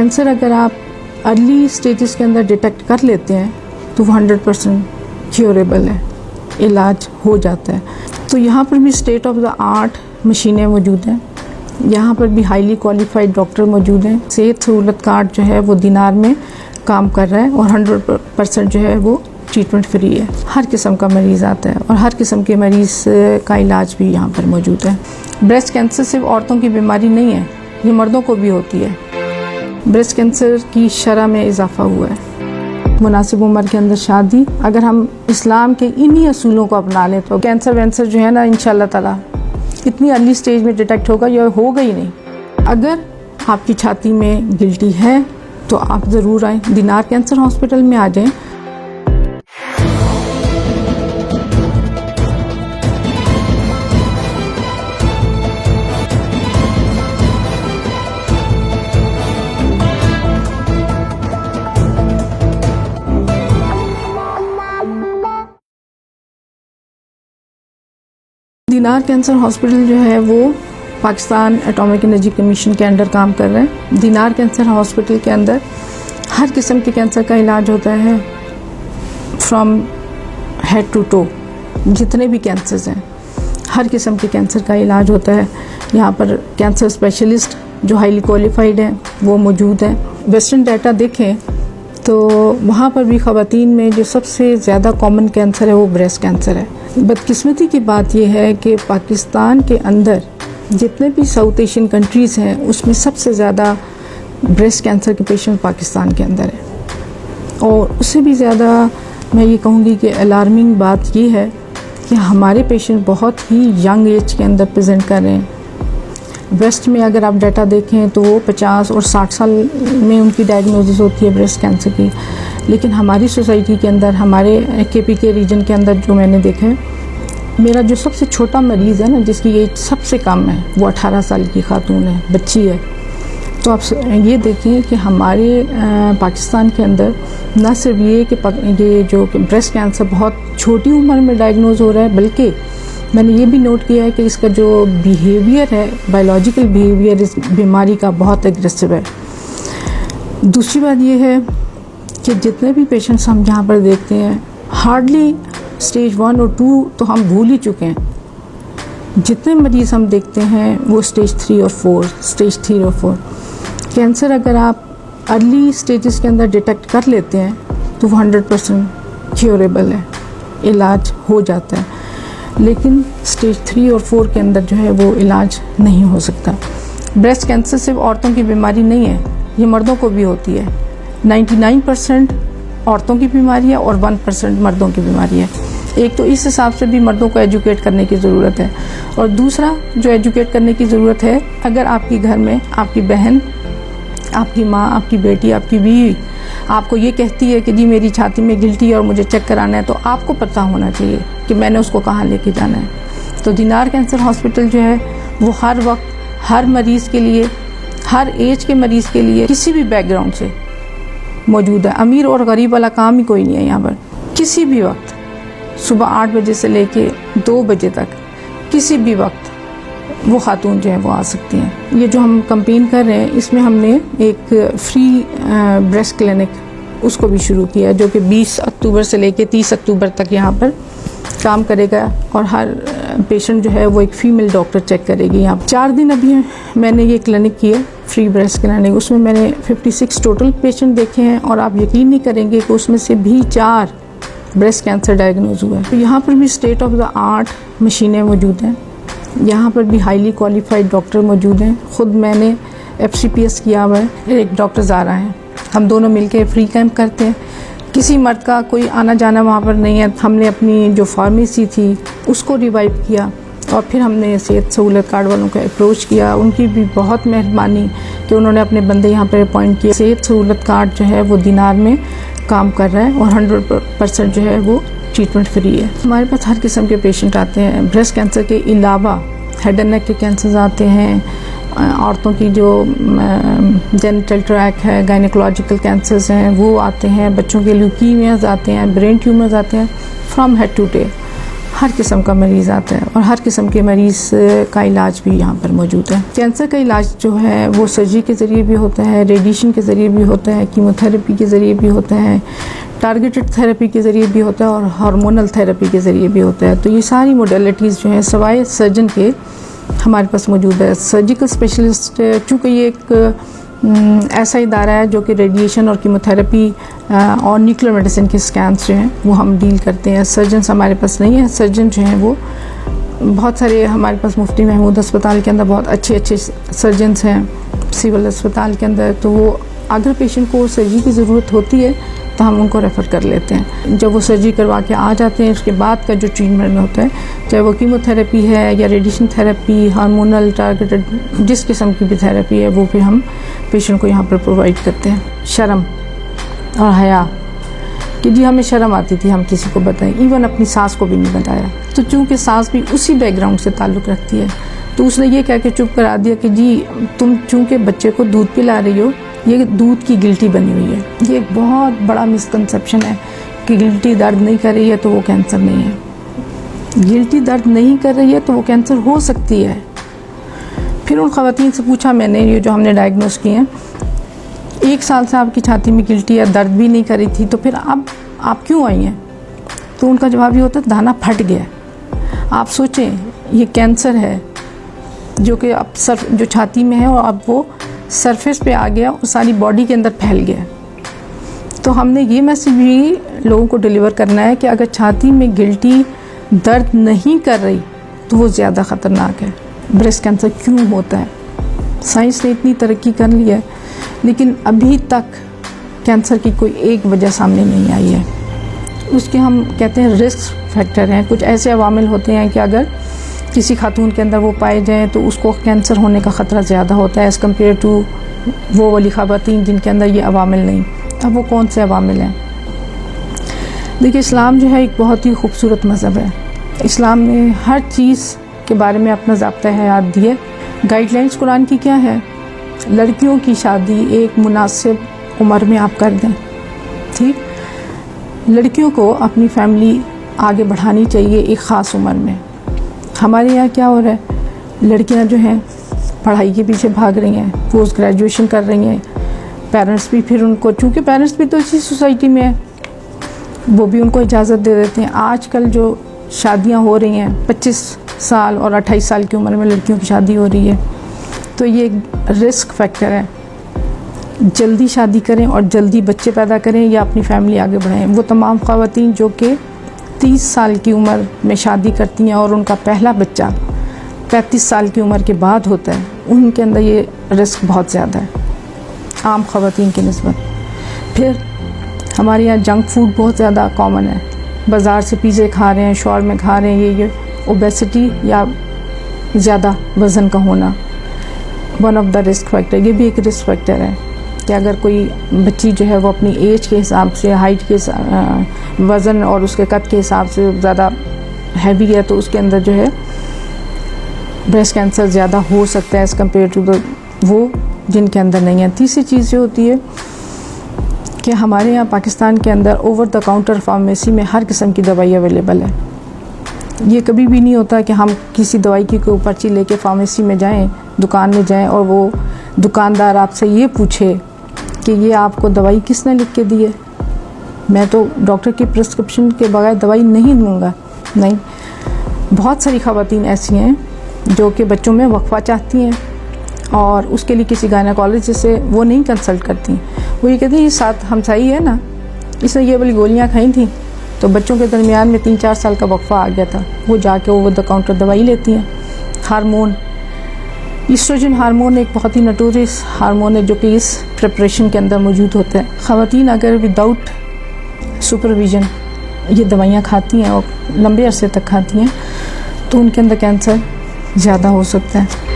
Cancer अगर आप early stages के अंदर डिटेक्ट कर लेते हैं तो वो 100% क्योरेबल है, इलाज हो जाता है। तो यहाँ पर भी स्टेट ऑफ द आर्ट मशीनें मौजूद हैं, यहाँ पर भी हाईली क्वालिफाइड डॉक्टर मौजूद हैं। सेहत सहूलत कार्ड जो है वो दिनार में काम कर रहा है और 100% जो है वो ट्रीटमेंट फ्री है। हर किस्म का मरीज़ आता है और हर किस्म के मरीज़ का इलाज भी यहाँ पर मौजूद है। ब्रेस्ट कैंसर सिर्फ औरतों की बीमारी नहीं है, ये मर्दों को भी होती है। ब्रेस्ट कैंसर की शरह में इजाफा हुआ है। मुनासिब उम्र के अंदर शादी, अगर हम इस्लाम के इन्हीं असूलों को अपना लें तो कैंसर वैंसर जो है ना इंशाल्लाह ताला इतनी अर्ली स्टेज में डिटेक्ट होगा या होगा ही नहीं। अगर आपकी छाती में गिल्टी है तो आप ज़रूर आएँ, दिनार कैंसर हॉस्पिटल में आ जाएं। दिनार कैंसर हॉस्पिटल जो है वो पाकिस्तान एटॉमिक एनर्जी कमीशन के अंडर काम कर रहे हैं। दिनार कैंसर हॉस्पिटल के अंदर हर किस्म के कैंसर का इलाज होता है, फ्रॉम हेड टू टो। जितने भी कैंसर्स हैं हर किस्म के कैंसर का इलाज होता है। यहाँ पर कैंसर स्पेशलिस्ट जो हाईली क्वालिफाइड हैं वो मौजूद हैं। वेस्टर्न डाटा देखें तो वहाँ पर भी ख़वातीन में जो सबसे ज़्यादा कॉमन कैंसर है वो ब्रेस्ट कैंसर है। बदकिस्मती की बात यह है कि पाकिस्तान के अंदर जितने भी साउथ एशियन कंट्रीज़ हैं उसमें सबसे ज़्यादा ब्रेस्ट कैंसर के पेशेंट पाकिस्तान के अंदर है। और उससे भी ज़्यादा मैं ये कहूँगी कि अलार्मिंग बात ये है कि हमारे पेशेंट बहुत ही यंग एज के अंदर प्रेजेंट कर रहे हैं। वेस्ट में अगर आप डाटा देखें तो वो 50 और 60 साल में उनकी डायग्नोसिस होती है ब्रेस्ट कैंसर की। लेकिन हमारी सोसाइटी के अंदर, हमारे KPK रीजन के अंदर जो मैंने देखा है, मेरा जो सबसे छोटा मरीज़ है ना जिसकी एज सबसे कम है वो 18 साल की खातून है, बच्ची है। तो आप ये देखें कि हमारे पाकिस्तान के अंदर न सिर्फ ये जो ब्रेस्ट कैंसर बहुत छोटी उम्र में डायग्नोज हो रहा है, बल्कि मैंने ये भी नोट किया है कि इसका जो बिहेवियर है, बायोलॉजिकल बिहेवियर इस बीमारी का बहुत एग्रेसिव है। दूसरी बात ये है कि जितने भी पेशेंट्स हम जहाँ पर देखते हैं हार्डली स्टेज 1 और 2 तो हम भूल ही चुके हैं। जितने मरीज़ हम देखते हैं वो स्टेज 3 और 4। कैंसर अगर आप अर्ली स्टेजेस के अंदर डिटेक्ट कर लेते हैं तो वो 100% क्योरेबल है, इलाज हो जाता है। लेकिन स्टेज 3 और 4 के अंदर जो है वो इलाज नहीं हो सकता। ब्रेस्ट कैंसर सिर्फ औरतों की बीमारी नहीं है, ये मर्दों को भी होती है। 99% औरतों की बीमारी है और 1% मर्दों की बीमारी है। एक तो इस हिसाब से भी मर्दों को एजुकेट करने की ज़रूरत है, और दूसरा जो एजुकेट करने की ज़रूरत है, अगर आपकी घर में आपकी बहन, आपकी माँ, आपकी बेटी, आपकी बीवी आपको ये कहती है कि जी मेरी छाती में गिल्टी है और मुझे चेक कराना है, तो आपको पता होना चाहिए कि मैंने उसको कहाँ लेके जाना है। तो दिनार कैंसर हॉस्पिटल जो है वो हर वक्त हर मरीज़ के लिए, हर एज के मरीज़ के लिए, किसी भी बैकग्राउंड से मौजूद है। अमीर और गरीब वाला काम ही कोई नहीं है यहाँ पर। किसी भी वक्त सुबह 8 बजे से लेके 2 बजे तक किसी भी वक्त वो खातून जो है वो आ सकती हैं। ये जो हम कैंपेन कर रहे हैं इसमें हमने एक फ्री ब्रेस्ट क्लिनिक उसको भी शुरू किया जो कि 20 अक्टूबर से लेके 30 अक्टूबर तक यहाँ पर काम करेगा, और हर पेशेंट जो है वो एक फ़ीमेल डॉक्टर चेक करेगी। यहाँ 4 दिन अभी मैंने ये क्लिनिक किया, फ्री ब्रेस्ट क्लिनिक। उसमें मैंने 56 टोटल पेशेंट देखे हैं, और आप यकीन नहीं करेंगे कि उसमें से भी 4 ब्रेस्ट कैंसर डायग्नोज हुआ है। तो यहाँ पर भी स्टेट ऑफ द आर्ट मशीनें मौजूद हैं, यहाँ पर भी हाईली क्वालिफाइड डॉक्टर मौजूद हैं। ख़ुद मैंने FCPS किया हुआ है, एक डॉक्टर ज़ारा हैं, हम दोनों मिलकर फ्री कैंप करते हैं। किसी मर्द का कोई आना जाना वहाँ पर नहीं है। हमने अपनी जो फार्मेसी थी उसको रिवाइव किया, और फिर हमने सेहत सहूलत कार्ड वालों को अप्रोच किया। उनकी भी बहुत मेहरबानी कि उन्होंने अपने बंदे यहाँ पर अपॉइंट किए। सेहत सहूलत कार्ड जो है वो दिनार में काम कर रहा है और 100% जो है वो ट्रीटमेंट फ्री है। हमारे पास हर किस्म के पेशेंट आते हैं। ब्रेस्ट कैंसर के अलावा हेड एंड नेक के कैंसर्स आते हैं, औरतों की जो जेनिटल ट्रैक है, गायनेकोलॉजिकल कैंसर्स हैं वो आते हैं, बच्चों के ल्यूकीमियाज आते हैं, ब्रेन ट्यूमर्स आते हैं, फ्रॉम हेड टू टेल हर किस्म का मरीज़ आता है और हर किस्म के मरीज़ का इलाज भी यहाँ पर मौजूद है। कैंसर का इलाज जो है वो सर्जरी के ज़रिए भी होता है, रेडिएशन के ज़रिए भी होता है, कीमोथेरेपी के ज़रिए भी होता है, टारगेटेड थेरेपी के ज़रिए भी होता है और हार्मोनल थेरेपी के ज़रिए भी होता है। तो ये सारी मोडेलिटीज़ जो हैं सवाए सर्जन के हमारे पास मौजूद है। सर्जिकल स्पेशलिस्ट चूँकि ये एक ऐसा इदारा है जो कि रेडिएशन और कीमोथेरेपी और न्यूक्लियर मेडिसिन के स्कैन्स जो हैं वो हम डील करते हैं। सर्जन्स हमारे पास नहीं है। सर्जन जो हैं वो बहुत सारे हमारे पास मुफ्ती महमूद अस्पताल के अंदर बहुत अच्छे सर्जन्स हैं सिविल अस्पताल के अंदर। तो वो अगर पेशेंट को सर्जरी की ज़रूरत होती है तो हम उनको रेफ़र कर लेते हैं। जब वो सर्जरी करवा के आ जाते हैं उसके बाद का जो ट्रीटमेंट होता है, चाहे वो कीमोथेरेपी है या रेडिएशन थेरेपी, हार्मोनल टारगेटेड जिस किस्म की भी थेरेपी है, वो फिर हम पेशेंट को यहाँ पर प्रोवाइड करते हैं। शर्म और हया कि जी हमें शर्म आती थी हम किसी को बताएं, इवन अपनी सास को भी नहीं बताया। तो चूँकि सास भी उसी बैकग्राउंड से ताल्लुक़ रखती है तो उसने ये कह के चुप करा दिया कि जी तुम चूँकि बच्चे को दूध पिला रही हो, ये दूध की गिल्टी बनी हुई है। ये एक बहुत बड़ा मिसकंसेप्शन है कि गिल्टी दर्द नहीं कर रही है तो वो कैंसर नहीं है। गिल्टी दर्द नहीं कर रही है तो वो कैंसर हो सकती है। फिर उन ख़वातीन से पूछा मैंने, ये जो हमने डायग्नोस किए हैं, 1 साल से आपकी छाती में गिल्टी या दर्द भी नहीं कर रही थी तो फिर अब आप क्यों आई हैं? तो उनका जवाब ये होता है दाना फट गया। आप सोचें ये कैंसर है जो कि अब जो छाती में है और अब वो सरफेस पे आ गया और सारी बॉडी के अंदर फैल गया। तो हमने ये मैसेज भी लोगों को डिलीवर करना है कि अगर छाती में गिल्टी दर्द नहीं कर रही तो वो ज़्यादा ख़तरनाक है। ब्रेस्ट कैंसर क्यों होता है? साइंस ने इतनी तरक्की कर ली है लेकिन अभी तक कैंसर की कोई एक वजह सामने नहीं आई है। उसके हम कहते हैं रिस्क फैक्टर हैं। कुछ ऐसे अवामिल होते हैं कि अगर किसी खातून के अंदर वो पाए जाएँ तो उसको कैंसर होने का ख़तरा ज़्यादा होता है एज़ कम्पेयर टू वो वाली ख़वातीन जिनके अंदर ये अवामिल नहीं। अब वो कौन से अवामिल हैं? देखिए, इस्लाम जो है एक बहुत ही खूबसूरत मज़हब है। इस्लाम ने हर चीज़ के बारे में अपना ज़ाब्ता हयात दिए। गाइडलाइंस कुरान की क्या है? लड़कियों की शादी एक मुनासिब उम्र में आप कर दें। ठीक, लड़कियों को अपनी फैमिली आगे बढ़ानी चाहिए एक ख़ास उम्र में। हमारे यहाँ क्या हो रहा है, लड़कियाँ जो हैं पढ़ाई के पीछे भाग रही हैं, पोस्ट ग्रेजुएशन कर रही हैं। पेरेंट्स भी फिर उनको, चूँकि पेरेंट्स भी तो इसी सोसाइटी में है, वो भी उनको इजाज़त दे देते हैं। आजकल जो शादियाँ हो रही हैं 25 साल और 28 साल की उम्र में लड़कियों की शादी हो रही है, तो ये एक रिस्क फैक्टर है। जल्दी शादी करें और जल्दी बच्चे पैदा करें या अपनी फैमिली आगे बढ़ाएं। वो तमाम ख़वातीन जो कि 30 साल की उम्र में शादी करती हैं और उनका पहला बच्चा 35 साल की उम्र के बाद होता है, उनके अंदर ये रिस्क बहुत ज़्यादा है आम ख़वातीन की निस्बत। फिर हमारे यहाँ जंक फूड बहुत ज़्यादा कॉमन है। बाज़ार से पिज़्ज़े खा रहे हैं, शॉर्मे खा रहे हैं। ये ओबेसिटी या ज़्यादा वज़न का होना one of the risk factor. ये भी एक रिस्क फैक्टर है कि अगर कोई बच्ची जो है वो अपनी एज के हिसाब से, हाइट के वज़न और उसके कद के हिसाब से ज़्यादा हैवी है तो उसके अंदर जो है ब्रेस्ट कैंसर ज़्यादा हो सकता है एज़ कम्पेयर टू वो जिनके अंदर नहीं है। तीसरी चीज़ जो होती है कि हमारे यहाँ पाकिस्तान के अंदर ओवर द काउंटर फार्मेसी में हर किस्म की दवाई अवेलेबल है। ये कभी भी नहीं होता कि हम किसी दवाई की कोई पर्ची लेके फार्मेसी में जाएं, दुकान में जाएं और वो दुकानदार आपसे ये पूछे कि ये आपको दवाई किसने लिख के दी है, मैं तो डॉक्टर की प्रिस्क्रिप्शन के बगैर दवाई नहीं दूँगा। नहीं, बहुत सारी ख़वातीन ऐसी हैं जो कि बच्चों में वक्फा चाहती हैं और उसके लिए किसी गायनेकोलॉजिस्ट से वो नहीं कंसल्ट करती। वो ये कहती है ये साथ हमसाई है ना, इसने ये वाली गोलियाँ खाई थी तो बच्चों के दरमियान में 3-4 साल का वक्फा आ गया था। वो जाके ओवर द काउंटर दवाई लेती हैं। हार्मोन, ईस्ट्रोजन हार्मोन एक बहुत ही नटोरियस हार्मोन है जो कि इस प्रिपरेशन के अंदर मौजूद होता है। ख़वातीन अगर विदाउट सुपरविज़न ये दवाइयाँ खाती हैं और लंबे अरसे तक खाती हैं तो उनके अंदर कैंसर ज़्यादा हो सकता है।